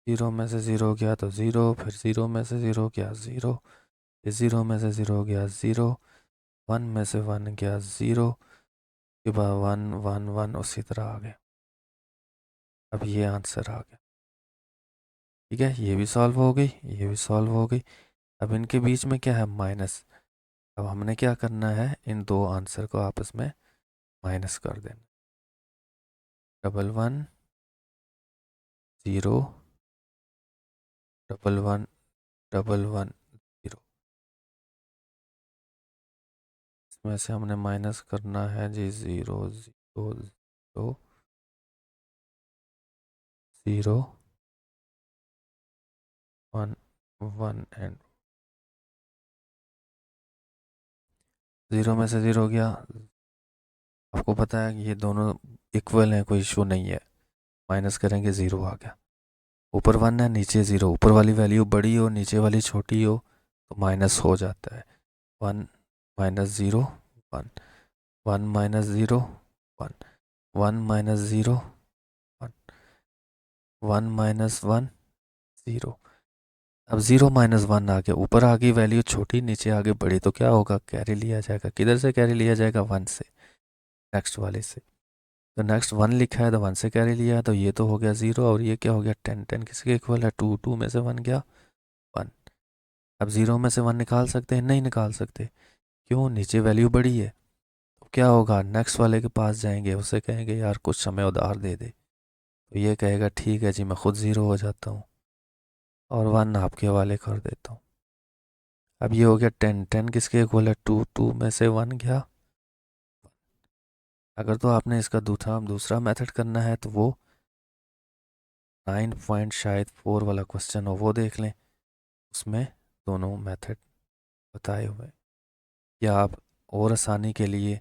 0 में से 0 गया तो 0, फिर 0 में से 0 गया 0, फिर 0 में से 0 गया 0, 1 में से 1 गया 0, के बाद 1 1 1 उसी तरह आ गया। अब ये आंसर आ गया। ठीक है, ये भी सॉल्व हो गई, ये भी सॉल्व हो गई। अब इनके बीच में क्या है, माइनस। अब हमने क्या करना है, इन दो आंसर को आपस में माइनस कर देना। 11 0 11 11 0। इसमें से हमने माइनस करना है जी 0 0 0 0 1 1 एंड 0 में से 0 गया। आपको पता है कि ये दोनों इक्वल हैं, कोई इशू नहीं है। माइनस करेंगे 0 आ गया। ऊपर 1 है, नीचे 0, ऊपर वाली वैल्यू बड़ी हो, नीचे वाली छोटी हो, तो माइनस हो जाता है। 1 माइनस 0 1, 1 माइनस 0 1, 1 माइनस 0 1, 1 माइनस 1 0। अब 0 माइनस 1 आ गया, ऊपर आ गई वैल्यू छोटी, नीचे आगे बड़ी, तो क्या होगा, कैरी लिया जाएगा। किधर से कैरी लिया जाएगा, 1 से, नेक्स्ट वाले से। तो नेक्स्ट 1 लिखा है तो 1 से कैरी लिया है, तो ये तो हो गया 0, और ये क्या हो गया 10। 10 किसके इक्वल है, 2। 2 में से 1 गया 1। अब 0 में से 1 निकाल सकते हैं, नहीं निकाल सकते, क्यों, नीचे वैल्यू बड़ी है। तो क्या होगा, नेक्स्ट वाले के पास जाएंगे, उससे कहेंगे यार कुछ समय उधार दे दे, तो ये कहेगा ठीक है जी, मैं खुद 0 हो जाता हूँ और 1 आपके हवाले कर देता हूँ। अब ये हो गया 10। 10 किसके इक्वल है, 2। 2 में से 1 गया। अगर तो आपने इसका दूसरा मेथड करना है, तो वो 9 पॉइंट शायद 4 वाला क्वेश्चन हो, वो देख लें, उसमें दोनों मेथड बताए हुए। या आप और आसानी के लिए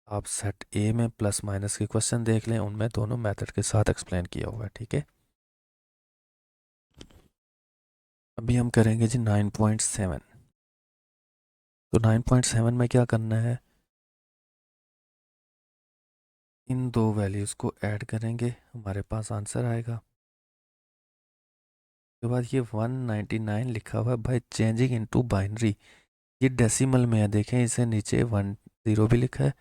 आप सेट ए में प्लस माइनस के क्वेश्चन देख लें, उनमें दोनों मेथड के साथ एक्सप्लेन किया हुआ है। ठीक है, अभी हम करेंगे जी 9.7। तो 9.7 में क्या करना है, इन दो वैल्यूज़ को ऐड करेंगे, हमारे पास आंसर आएगा। उसके बाद ये 199 लिखा हुआ है, बाय चेंजिंग इनटू बाइनरी। ये डेसिमल में है, देखें इसे नीचे 10 भी लिखा है,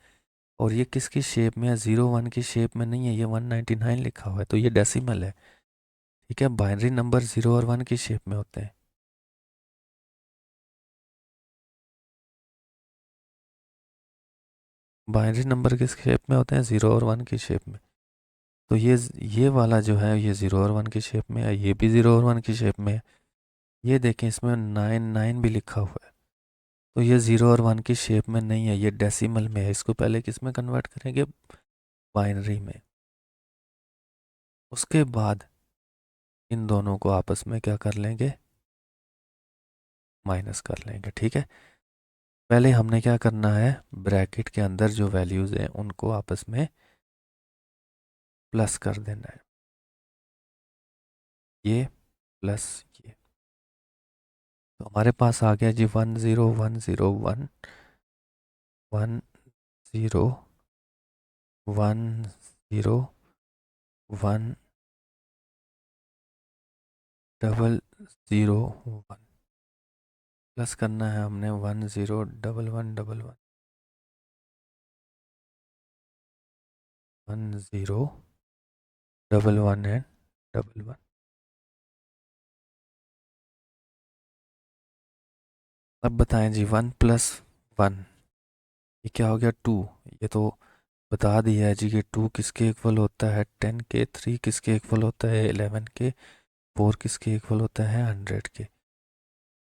और ये किसकी शेप में है, 01 की शेप में नहीं है, ये 199 लिखा हुआ है, तो ये डेसिमल है। ठीक है, बाइनरी नंबर 0 और 1 की शेप में होते हैं। बाइनरी नंबर किस शेप में होते हैं, 0 और 1 की शेप में। तो ये वाला जो है ये 0 और 1 की शेप में है, ये भी 0 और 1 की शेप में है। ये देखें इसमें 99 भी लिखा हुआ है, तो ये 0 और 1 की शेप में नहीं है, ये डेसिमल में है। इसको पहले किस में कन्वर्ट करेंगे, बाइनरी में। उसके बाद इन दोनों को आपस में क्या कर लेंगे, माइनस कर लेंगे। ठीक है, पहले हमने क्या करना है, ब्रैकेट के अंदर जो वैल्यूज़ हैं उनको आपस में प्लस कर देना है, ये प्लस ये। तो हमारे पास आ गया जी 10101 10101 001, प्लस करना है हमने 101111 1011 एंड 11। अब बताएं जी 1+1 ये क्या हो गया, 2। ये तो बता दिया है जी कि 2 किसके इक्वल होता है, 10 के, 3 किसके इक्वल होता है, 11 के, 4 किसके इक्वल होता है, 100 के।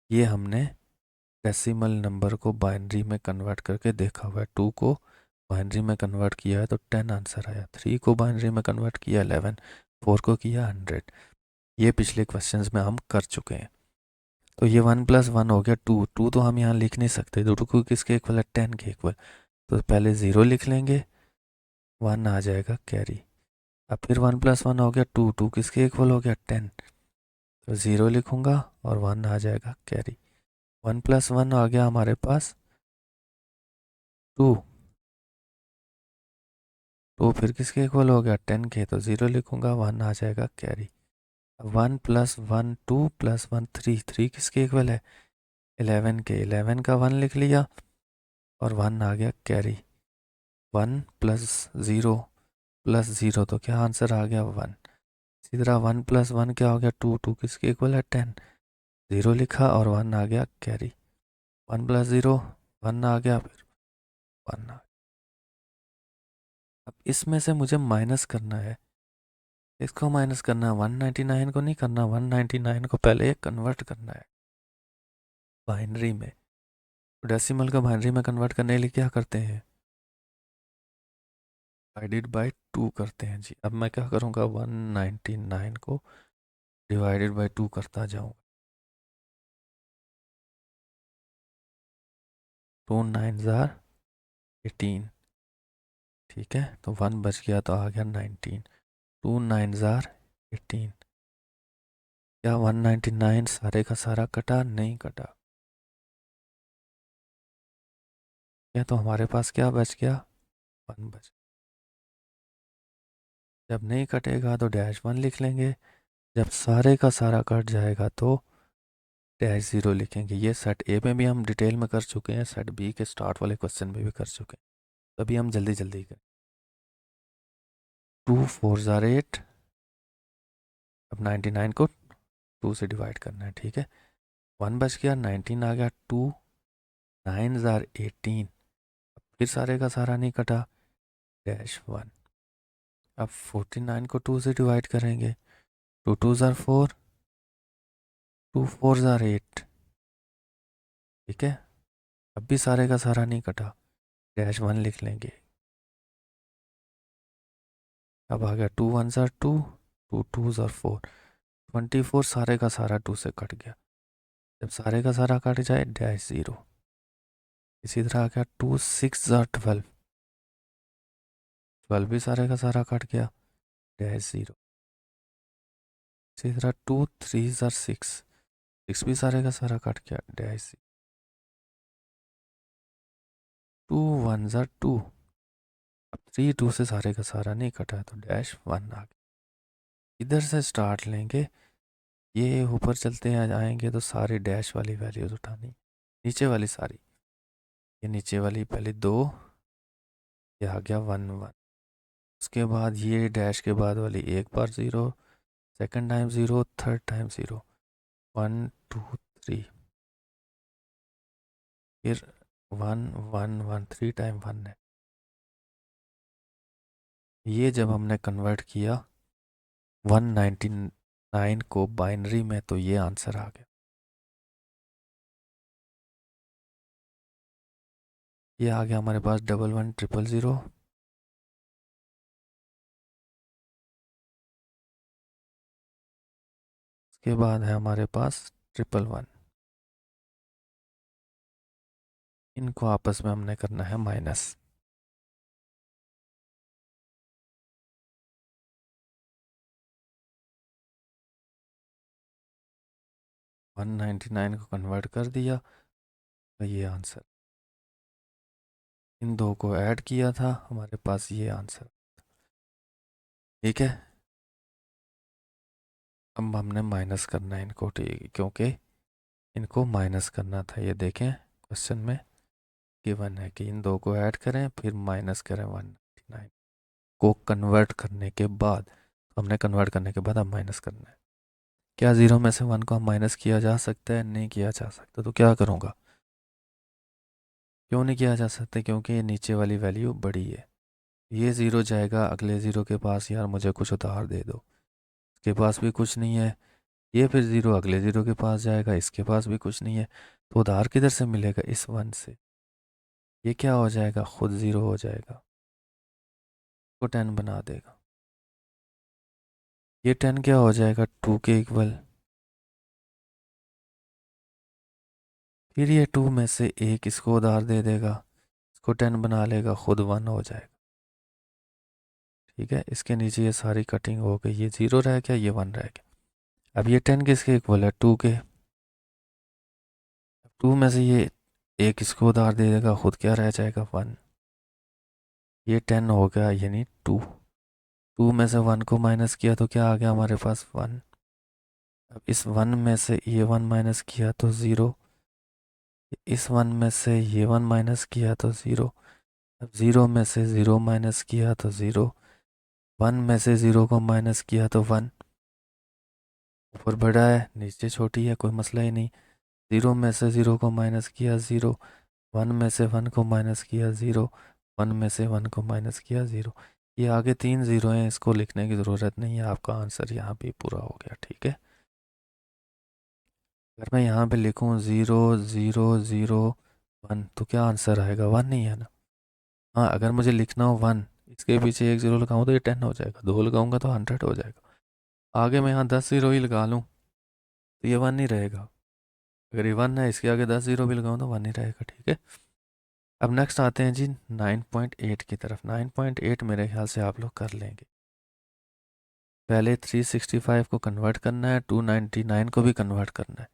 ये हमने डेसिमल नंबर को बाइनरी में कन्वर्ट करके देखा हुआ है। 2 को बाइनरी में कन्वर्ट किया है तो 10 आंसर आया, 3 को बाइनरी में कन्वर्ट किया 11, 4 को किया 100। ये पिछले क्वेश्चंस में हम कर चुके हैं। तो ये 1+1 हो गया 2। 2 तो हम यहाँ लिख नहीं सकते, तो 2 किसके इक्वल है, 10 के इक्वल। तो पहले 0 लिख लेंगे, 1 आ जाएगा कैरी। अब फिर 1+1 हो गया 2, 2 किसके इक्वल हो गया, 10। तो 0 लिखूंगा और 1 आ जाएगा कैरी। 1+1 आ गया हमारे पास 2, 2 फिर किसके इक्वल हो गया, 10 के, तो 0 लिखूंगा, 1 आ जाएगा कैरी। 1+1 2 + 1 3, 3 किसके इक्वल है, 11 के, 11 का 1 लिख लिया और 1 आ गया कैरी। 1+0 तो क्या आंसर आ गया, 1। इसी तरह 1+1 क्या हो गया, 2, 2 किसके इक्वल है, 10, 0 लिखा और 1 आ गया कैरी। 1+0 1 आ गया, फिर 1 आ गया। अब इसमें से मुझे माइनस करना है, इसको माइनस करना है, 199 को नहीं करना, 199 को पहले कन्वर्ट करना है बाइनरी में। डेसिमल को बाइनरी में कन्वर्ट करने के लिए क्या करते हैं, डिवाइडेड बाय 2 करते हैं जी। अब मैं क्या करूँगा, 199 को डिवाइडेड बाय 2 करता जाऊँगा, 2 9 18। ठीक है, तो 1 बच गया तो आ गया 19, 2 9 18। क्या 199 सारे का सारा कटा, नहीं कटा। क्या तो हमारे पास क्या बच गया, 1 बच। जब नहीं कटेगा तो -1 लिख लेंगे, जब सारे का सारा कट जाएगा तो -0 लिखेंगे। ये सेट ए में भी हम डिटेल में कर चुके हैं, सेट बी के स्टार्ट वाले क्वेश्चन में भी कर चुके हैं, तभी हम जल्दी जल्दी करें। 2 4 8, अब 99 को 2 से डिवाइड करना है। ठीक है, 1 बच गया, 19 आ गया, 2 9 18, फिर सारे का सारा नहीं कटा, -1। अब 49 को 2 से डिवाइड करेंगे, 2 2 4, 2 4 8। ठीक है, अब भी सारे का सारा नहीं कटा, -1 लिख लेंगे। अब आ गया 2 1 2, 2 2 4, 24 सारे का सारा 2 से कट गया। जब सारे का सारा कट जाए, -0। इसी तरह आ गया 2 6 12, 12 भी सारे का सारा कट गया, -0। इसी तरह 2 3 6, 6 भी सारे का सारा कट गया, -0। 2 1 2, अब 3 2 से सारे का सारा नहीं कटा तो -1 आ गया। इधर से स्टार्ट लेंगे, ये ऊपर चलते हैं आएंगे तो सारी डैश वाली वैल्यूज उठानी, नीचे वाली सारी। ये नीचे वाली पहले 2, ये आ गया 1 1। उसके बाद ये डैश के बाद वाली एक बार 0, सेकंड टाइम 0, थर्ड टाइम 0, 1 2 3, फिर 1 1 1, 3 टाइम 1 है। ये जब हमने कन्वर्ट किया 199 को बाइनरी में, तो ये आंसर आ गया। ये आ गया हमारे पास 111000। उसके बाद है हमारे पास 111। इनको आपस में हमने करना है माइनस। वन 99 को कन्वर्ट कर दिया, तो ये आंसर। इन दो को ऐड किया था, हमारे पास ये आंसर। ठीक है, अब हमने माइनस करना है इनको, ठीक, क्योंकि इनको माइनस करना था। ये देखें क्वेश्चन में गिवन है कि इन दो को ऐड करें फिर माइनस करें 199 को कन्वर्ट करने के बाद। हमने कन्वर्ट करने के बाद अब माइनस करना है। क्या 0 में से 1 को हम माइनस किया जा सकता है? नहीं किया जा सकता। तो क्या करूँगा? क्यों नहीं किया जा सकता? क्योंकि ये नीचे वाली वैल्यू बड़ी है। ये 0 जाएगा अगले 0 के पास, यार मुझे कुछ उधार दे दो, इसके पास भी कुछ नहीं है। ये फिर 0 अगले 0 के पास जाएगा, इसके पास भी कुछ नहीं है। तो उधार किधर से मिलेगा? इस 1 से। ये क्या हो जाएगा? खुद 0 हो जाएगा, को 10 बना देगा। ये 10 क्या हो जाएगा? 2 के इक्वल। फिर ये 2 में से एक इसको उधार दे देगा, इसको 10 बना लेगा, खुद 1 हो जाएगा। ठीक है, इसके नीचे ये सारी कटिंग हो गई, ये 0 रह गया, ये 1 रह गया। अब ये 10 किसके इक्वल है? 2 के। 2 में से ये एक इसको उधार दे देगा, खुद क्या रह जाएगा? 1। ये 10 हो गया, यानी 2। 2 में से 1 को माइनस किया तो क्या आ गया हमारे पास? 1। अब इस 1 में से ये 1 माइनस किया तो 0। इस 1 में से ये 1 माइनस किया तो 0। अब 0 में से 0 माइनस किया तो 0। 1 में से 0 को माइनस किया तो 1। ऊपर बड़ा है नीचे छोटी है, कोई मसला ही नहीं। 0 में से 0 को माइनस किया 0। 1 में से 1 को माइनस किया 0। 1 में से 1 को माइनस किया 0। ये आगे 3 0 हैं, इसको लिखने की ज़रूरत नहीं है, आपका आंसर यहाँ पे पूरा हो गया। ठीक है, अगर मैं यहाँ पे लिखूँ 0 0 0 1, तो क्या आंसर आएगा? 1 नहीं है ना। हाँ, अगर मुझे लिखना हो 1, इसके पीछे एक 0 लगाऊँ तो ये 10 हो जाएगा, 2 लगाऊंगा तो 100 हो जाएगा। आगे मैं यहाँ 10 0 ही लगा लूँ तो ये 1 नहीं रहेगा। अगर ये 1 है, इसके आगे 10 0 भी लगाऊँ तो 1 नहीं रहेगा। ठीक है, अब नेक्स्ट आते हैं जी 9.8 की तरफ। 9.8 मेरे ख्याल से आप लोग कर लेंगे। पहले 365 को कन्वर्ट करना है, 299 को भी कन्वर्ट करना है।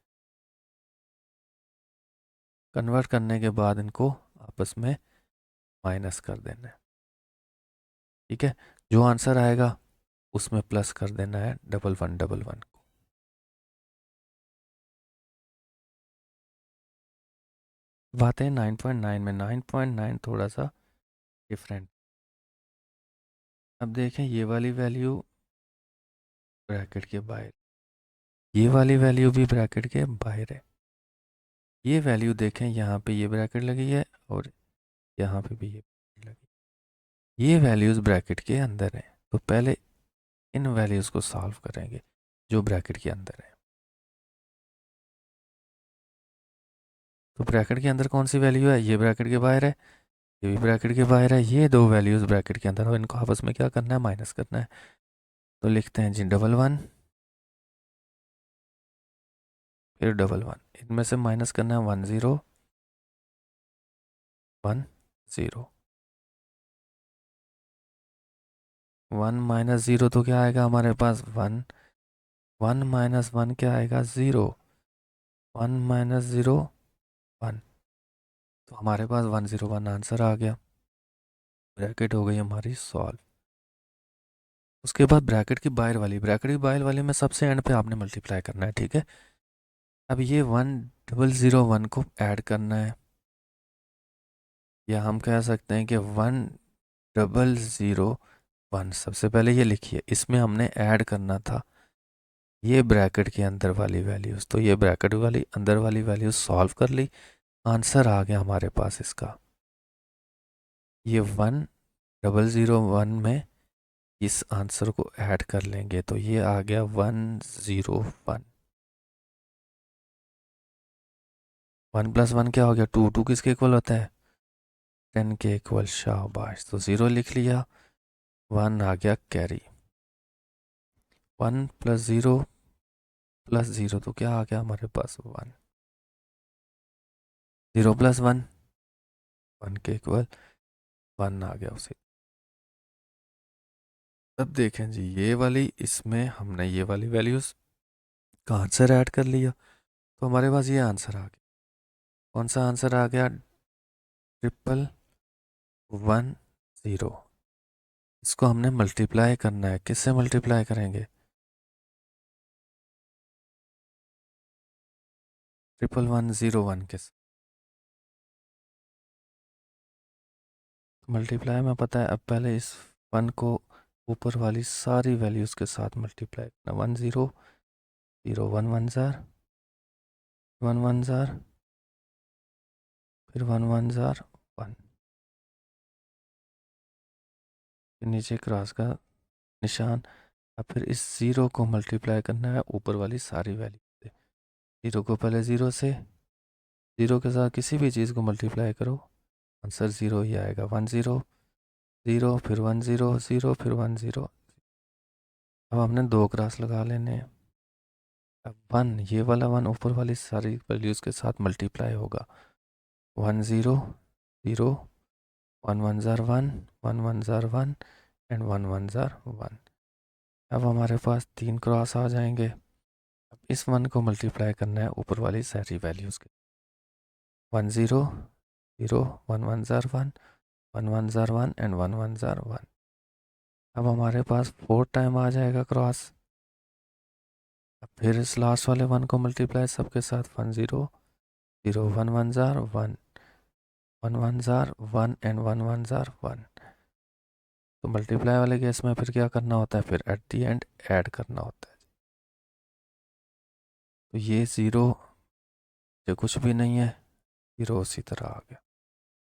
कन्वर्ट करने के बाद इनको आपस में माइनस कर देना है। ठीक है, जो आंसर आएगा उसमें प्लस कर देना है 1111 को। बात है 9.9 में। 9.9 थोड़ा सा डिफरेंट। अब देखें, ये वाली वैल्यू ब्रैकेट के बाहर, ये वाली वैल्यू भी ब्रैकेट के बाहर है। ये वैल्यू देखें, यहाँ पे ये ब्रैकेट लगी है और यहाँ पे भी ये लगी। ये वैल्यूज़ ब्रैकेट के अंदर हैं, तो पहले इन वैल्यूज़ को सॉल्व करेंगे जो ब्रैकेट के अंदर है। तो ब्रैकेट के अंदर कौन सी वैल्यू है? ये ब्रैकेट के बाहर है, ये भी ब्रैकेट के बाहर है। ये दो वैल्यूज़ ब्रैकेट के अंदर, और इनको आपस में क्या करना है? माइनस करना है। तो लिखते हैं जी 11, फिर 11, इनमें से माइनस करना है 10 10। 1 माइनस 0 तो क्या आएगा हमारे पास? 1। 1 माइनस 1 क्या आएगा? 0। 1 माइनस 0 1। तो हमारे पास 101 आंसर आ गया। ब्रैकेट हो गई हमारी सॉल्व। उसके बाद ब्रैकेट की बाहर वाली, ब्रैकेट की बाहर वाली में सबसे एंड पे आपने मल्टीप्लाई करना है। ठीक है, अब ये 1001 को ऐड करना है या हम कह सकते हैं कि 1001। सबसे पहले ये लिखिए, इसमें हमने ऐड करना था ये ब्रैकेट के अंदर वाली वैल्यूज़, तो ये ब्रैकेट वाली अंदर वाली वैल्यूज़ सॉल्व कर ली, आंसर आ गया हमारे पास इसका। ये 1001 में इस आंसर को ऐड कर लेंगे तो ये आ गया 101। 1 + 1 क्या हो गया? 2। 2 किसके इक्वल होता है? 10 के इक्वल। शाबाश, तो 0 लिख लिया, 1 आ गया कैरी। 1 + 0 + 0 तो क्या आ गया हमारे पास? 1। 0 + 1 1 के इक्वल 1 आ गया उसे। अब देखें जी, ये वाली, इसमें हमने ये वाली वैल्यूज़ का आंसर ऐड कर लिया तो हमारे पास ये आंसर आ गया। कौन सा आंसर आ गया? 1110। इसको हमने मल्टीप्लाई करना है, किससे मल्टीप्लाई करेंगे? 1101 के साथ मल्टीप्लाई में पता है। अब पहले इस 1 को ऊपर वाली सारी वैल्यूज़ के साथ मल्टीप्लाई करना। 1 0 0 1 1 ज़ार 1 1 ज़ार, फिर 1 1 ज़ार 1, फिर नीचे क्रॉस का निशान। अब फिर इस 0 को मल्टीप्लाई करना है ऊपर वाली सारी वैल्यू से। 0 को पहले 0 से, 0 के साथ किसी भी चीज़ को मल्टीप्लाई करो, आंसर 0 ही आएगा। 1 0 0, फिर 1 0 0, फिर 1 0। अब हमने 2 क्रॉस लगा लेने हैं। अब 1, ये वाला 1 ऊपर वाली सारी वैल्यूज़ के साथ मल्टीप्लाई होगा। 1 0 0, 1 1 ज़ार 1, 1 1 ज़ार 1 एंड 1 1 ज़ार 1। अब हमारे पास 3 क्रॉस आ जाएंगे। अब इस 1 को मल्टीप्लाई करना है ऊपर वाली सारी वैल्यूज़ के। 1 0 0, 1 1 ज़ार 1, 1 1 ज़ार 1 एंड 1 1 ज़ार 1। अब हमारे पास 4 टाइम आ जाएगा क्रॉस। अब फिर इस लास्ट वाले 1 को मल्टीप्लाई सबके साथ। 1 0 0, 1 1 ज़ार 1, 1 1 ज़ार 1 एंड 1 1 ज़ार 1। तो मल्टीप्लाई वाले केस में फिर क्या करना होता है? फिर एट दी एंड ऐड करना होता है। तो ये 0 जो कुछ भी नहीं है, 0 उसी तरह आ गया।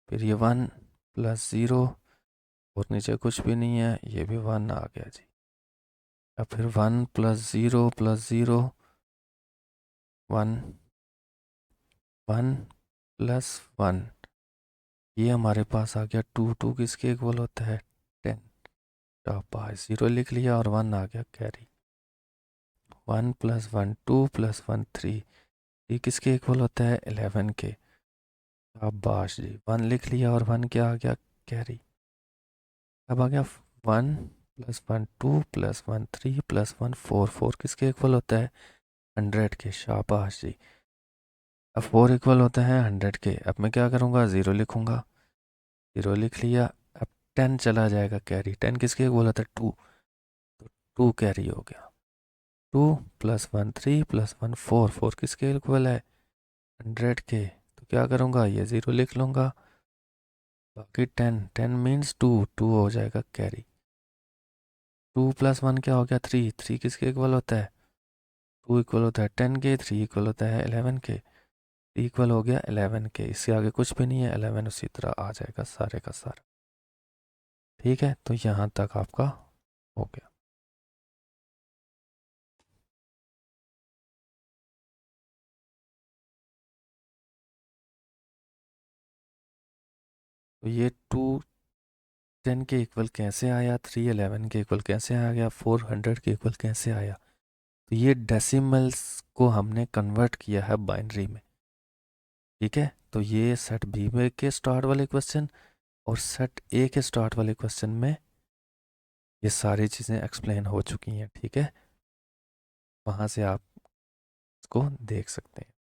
फिर ये 1 + 0 और नीचे कुछ भी नहीं है, ये भी 1 आ गया जी। अब फिर 1 + 0 + 0 1, 1 + 1, ये हमारे पास आ गया 2। 2 किसके इक्वल होता है? 10। शाबाश, 0 लिख लिया और 1 आ गया कैरी। 1 + 1 2 + 1 3, ये किसके इक्वल होता है? 11 के। शाबाश जी, 1 लिख लिया और 1 क्या आ गया? कैरी। अब आ गया 1 + 1 2 + 1 3 + 1 4, 4 किसके इक्वल होता है? 100 के। शाबाश जी। अब 4 इक्वल होता है 100 के। अब मैं क्या करूँगा? 0 लिखूँगा, 0 लिख लिया। अब 10 चला जाएगा कैरी। 10 किसके इक्वल होता है? 2, तो 2 कैरी हो गया। 2 + 1 3 + 1 4, 4 किसके इक्वल है? 100 के। तो क्या करूँगा? ये 0 लिख लूँगा, बाकी 10, 10 मीन्स 2, 2 हो जाएगा कैरी। 2 + 1 क्या हो गया? 3, 3 किसके इक्वल होता है? 2 इक्वल होता है 10 के, 3 इक्वल होता है 11 के, इक्वल हो गया 11 के। इससे आगे कुछ भी नहीं है, 11 उसी तरह आ जाएगा सारे का सारा। ठीक है, तो यहाँ तक आपका हो गया। तो ये 2 10 के इक्वल कैसे आया? 3 11 के इक्वल कैसे आ गया? 4 100 के इक्वल कैसे आया? तो ये डेसिमल्स को हमने कन्वर्ट किया है बाइनरी में। ठीक है, तो ये सेट बी में के स्टार्ट वाले क्वेश्चन और सेट ए के स्टार्ट वाले क्वेश्चन में ये सारी चीज़ें एक्सप्लेन हो चुकी हैं। ठीक है, वहाँ से आप इसको देख सकते हैं।